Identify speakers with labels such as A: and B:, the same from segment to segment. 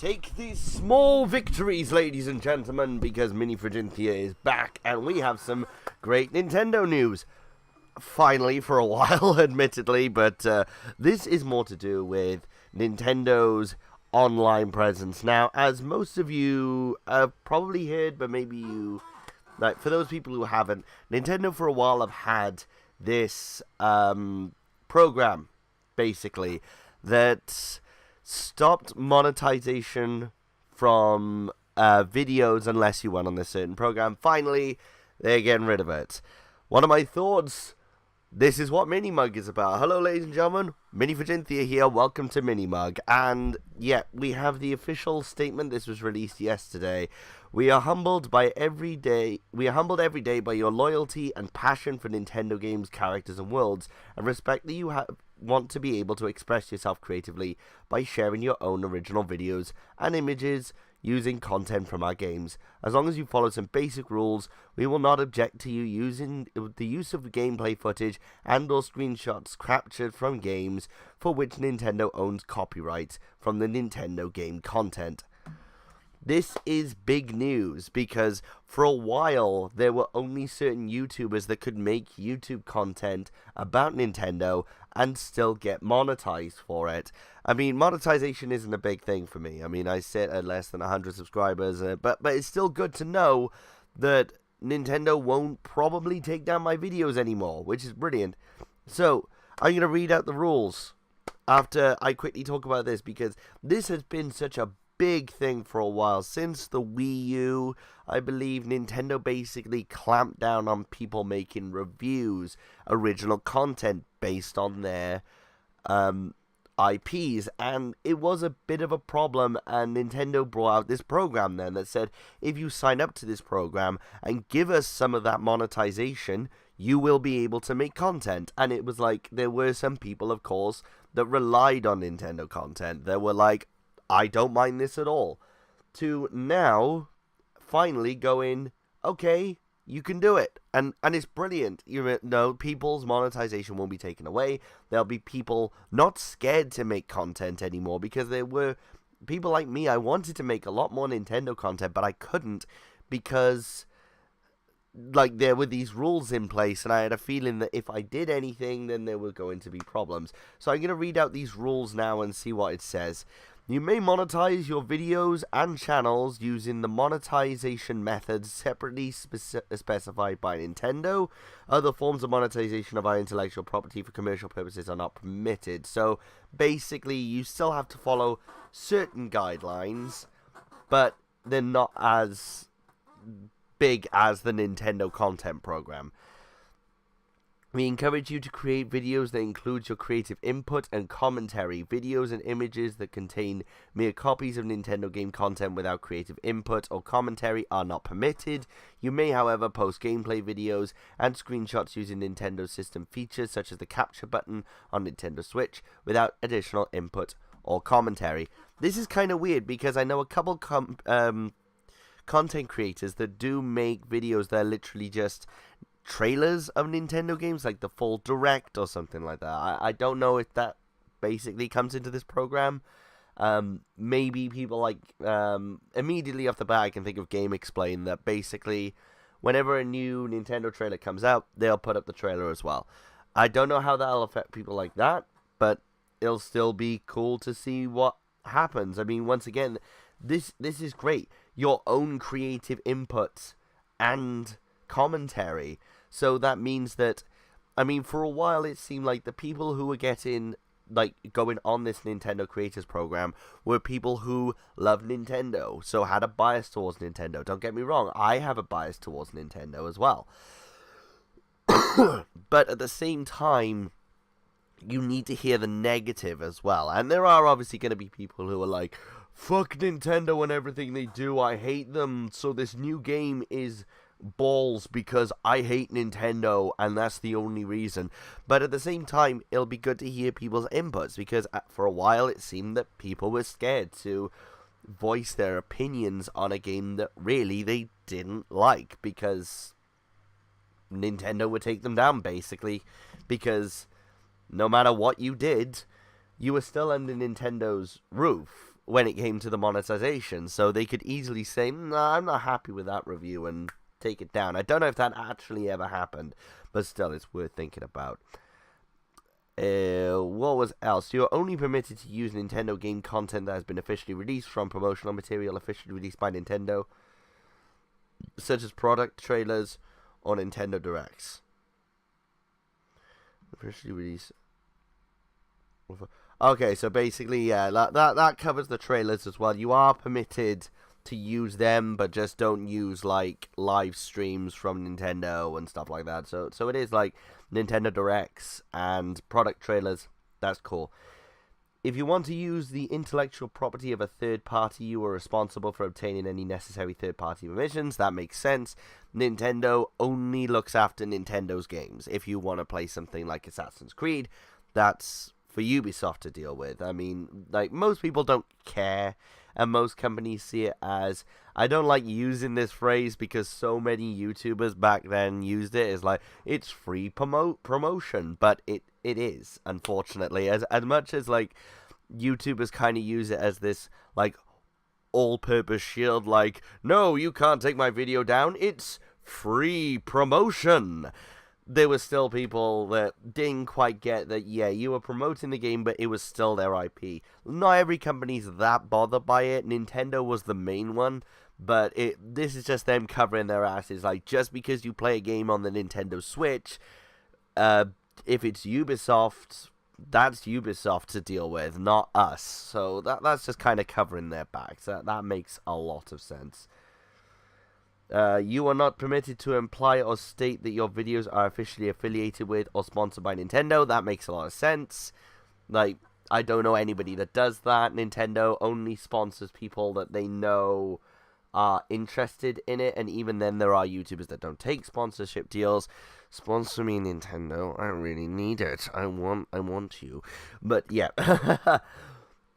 A: Take these small victories, ladies and gentlemen, because Mini Friginthia is back, and we have some great Nintendo news. Finally, for a while, admittedly, but this is more to do with Nintendo's online presence. Now, as most of you have probably heard, but maybe you, like, for those people who haven't, Nintendo for a while have had this program, basically, that stopped monetization from videos unless you went on this certain program. Finally, they're getting rid of it. One of my thoughts, this is what MiniMug is about. Hello, ladies and gentlemen, Mini Friginthia here, welcome to MiniMug. And yeah, we have the official statement. This was released yesterday. We are humbled every day by your loyalty and passion for Nintendo games, characters, and worlds, and respect that you want to be able to express yourself creatively by sharing your own original videos and images using content from our games. As long as you follow some basic rules, we will not object to you using the use of gameplay footage and or screenshots captured from games for which Nintendo owns copyrights from the Nintendo game content. This is big news because for a while there were only certain YouTubers that could make YouTube content about Nintendo and still get monetized for it. I mean, monetization isn't a big thing for me. I mean, I sit at less than 100 subscribers, but it's still good to know that Nintendo won't probably take down my videos anymore, which is brilliant. So, I'm going to read out the rules after I quickly talk about this, because this has been such a big thing for a while. Since the Wii U, I believe Nintendo basically clamped down on people making reviews, original content based on their IPs, and it was a bit of a problem. And Nintendo brought out this program then that said, if you sign up to this program and give us some of that monetization, you will be able to make content. And it was like, there were some people, of course, that relied on Nintendo content. They were like, I don't mind this at all, to now finally going, okay, you can do it. And it's brilliant. You know, people's monetization won't be taken away. There'll be people not scared to make content anymore, because there were people like me. I wanted to make a lot more Nintendo content, but I couldn't because, like, there were these rules in place, and I had a feeling that if I did anything, then there were going to be problems. So I'm going to read out these rules now and see what it says. You may monetize your videos and channels using the monetization methods separately specified by Nintendo. Other forms of monetization of our intellectual property for commercial purposes are not permitted. So basically, you still have to follow certain guidelines, but they're not as big as the Nintendo content program. We encourage you to create videos that include your creative input and commentary. Videos and images that contain mere copies of Nintendo game content without creative input or commentary are not permitted. You may, however, post gameplay videos and screenshots using Nintendo system features such as the capture button on Nintendo Switch without additional input or commentary. This is kind of weird because I know a couple content creators that do make videos that are literally just trailers of Nintendo games, like the full direct or something like that. I don't know if that basically comes into this program. Maybe people like, immediately off the bat I can think of Game Explain, that basically whenever a new Nintendo trailer comes out, they'll put up the trailer as well. I don't know how that'll affect people like that, but it'll still be cool to see what happens. I mean, once again, this is great. Your own creative inputs and commentary. So that means that, I mean, for a while it seemed like the people who were going on this Nintendo Creators Program were people who love Nintendo, so had a bias towards Nintendo. Don't get me wrong, I have a bias towards Nintendo as well. But at the same time, you need to hear the negative as well. And there are obviously going to be people who are like, fuck Nintendo and everything they do, I hate them, so this new game is balls because I hate Nintendo and that's the only reason. But at the same time, it'll be good to hear people's inputs, because for a while it seemed that people were scared to voice their opinions on a game that really they didn't like, because Nintendo would take them down, basically, because no matter what you did, you were still under Nintendo's roof. when it came to the monetization. So they could easily say, "Nah, I'm not happy with that review," and take it down. I don't know if that actually ever happened, but still, it's worth thinking about. What was else? You're only permitted to use Nintendo game content that has been officially released from promotional material officially released by Nintendo, such as product trailers or Nintendo Directs. Officially released. Okay, so basically, yeah, that covers the trailers as well. You are permitted to use them, but just don't use like live streams from Nintendo and stuff like that. So it is like Nintendo Directs and product trailers. That's cool. If you want to use the intellectual property of a third party, you are responsible for obtaining any necessary third party permissions. That makes sense. Nintendo only looks after Nintendo's games. If you want to play something like Assassin's Creed, that's for Ubisoft to deal with. I mean, like, most people don't care, and most companies see it as, I don't like using this phrase because so many YouTubers back then used it as like, it's free promotion, but it is, unfortunately, as much as like YouTubers kind of use it as this like all-purpose shield, like, no, you can't take my video down, it's free promotion. There were still people that didn't quite get that, yeah, you were promoting the game, but it was still their IP. Not every company's that bothered by it. Nintendo was the main one, but this is just them covering their asses. Like, just because you play a game on the Nintendo Switch, if it's Ubisoft, that's Ubisoft to deal with, not us. So that's just kind of covering their backs. That makes a lot of sense. You are not permitted to imply or state that your videos are officially affiliated with or sponsored by Nintendo. That makes a lot of sense. Like, I don't know anybody that does that. Nintendo only sponsors people that they know are interested in it, and even then there are YouTubers that don't take sponsorship deals. Sponsor me, Nintendo. I really need it. I want you. But yeah.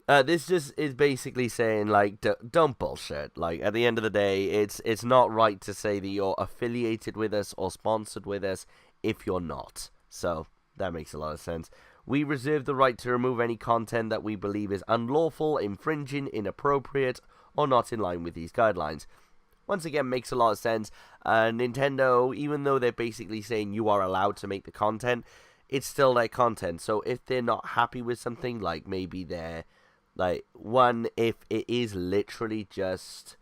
A: This just is basically saying, like, don't bullshit. Like, at the end of the day, it's not right to say that you're affiliated with us or sponsored with us if you're not. So, that makes a lot of sense. We reserve the right to remove any content that we believe is unlawful, infringing, inappropriate, or not in line with these guidelines. Once again, makes a lot of sense. Nintendo, even though they're basically saying you are allowed to make the content, it's still their content. So, if they're not happy with something, like maybe they're like, if it is literally just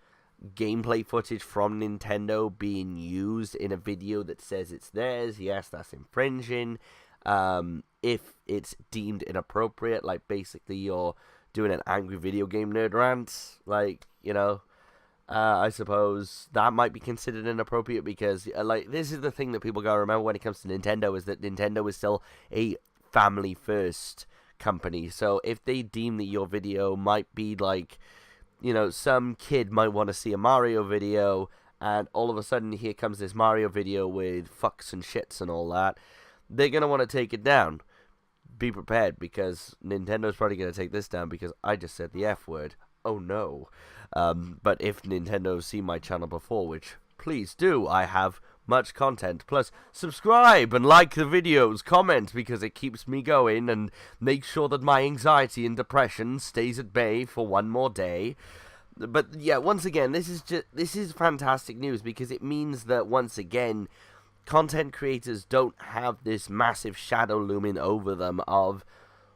A: gameplay footage from Nintendo being used in a video that says it's theirs, yes, that's infringing. If it's deemed inappropriate, like basically you're doing an angry video game nerd rant, like, you know, I suppose that might be considered inappropriate because, like, this is the thing that people gotta remember when it comes to Nintendo, is that Nintendo is still a family-first company. So if they deem that your video might be like, you know, some kid might want to see a Mario video, and all of a sudden here comes this Mario video with fucks and shits and all that, they're going to want to take it down. Be prepared, because Nintendo's probably going to take this down because I just said the F word. Oh no. But if Nintendo's seen my channel before, which please do, I have much content. Plus, subscribe and like the videos, comment, because it keeps me going and makes sure that my anxiety and depression stays at bay for one more day. But yeah, once again, this is fantastic news, because it means that once again, content creators don't have this massive shadow looming over them of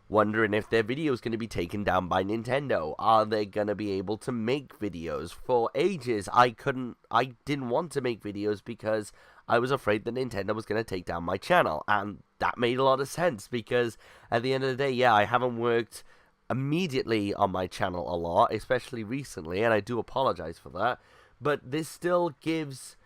A: wondering if their video is going to be taken down by Nintendo. Are they going to be able to make videos? For ages, I didn't want to make videos because I was afraid that Nintendo was going to take down my channel. And that made a lot of sense, because at the end of the day, yeah, I haven't worked immediately on my channel a lot, especially recently, and I do apologize for that. But this still gives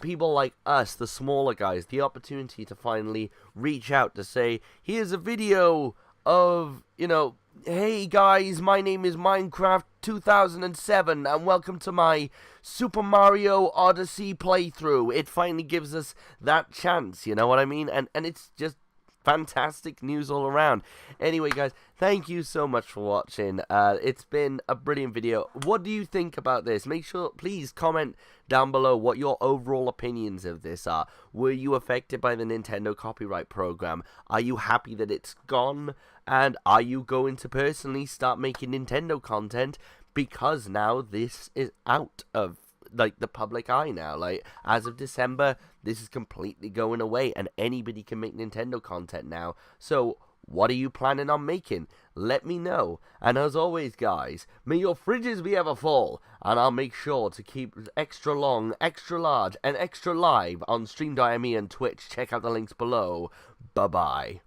A: people like us, the smaller guys, the opportunity to finally reach out to say, here's a video of, you know, hey guys, my name is Minecraft 2007 and welcome to my Super Mario Odyssey playthrough. It finally gives us that chance, you know what I mean? And it's just fantastic news all around. Anyway, guys, thank you so much for watching. It's been a brilliant video. What do you think about this? Make sure, please comment down below what your overall opinions of this are. Were you affected by the Nintendo copyright program? Are you happy that it's gone? And are you going to personally start making Nintendo content because now this is out of like the public eye now? Like, as of December, this is completely going away and anybody can make Nintendo content now. So what are you planning on making? Let me know. And as always, guys, may your fridges be ever full, and I'll make sure to keep extra long, extra large, and extra live on Stream.me and Twitch. Check out the links below. Bye bye.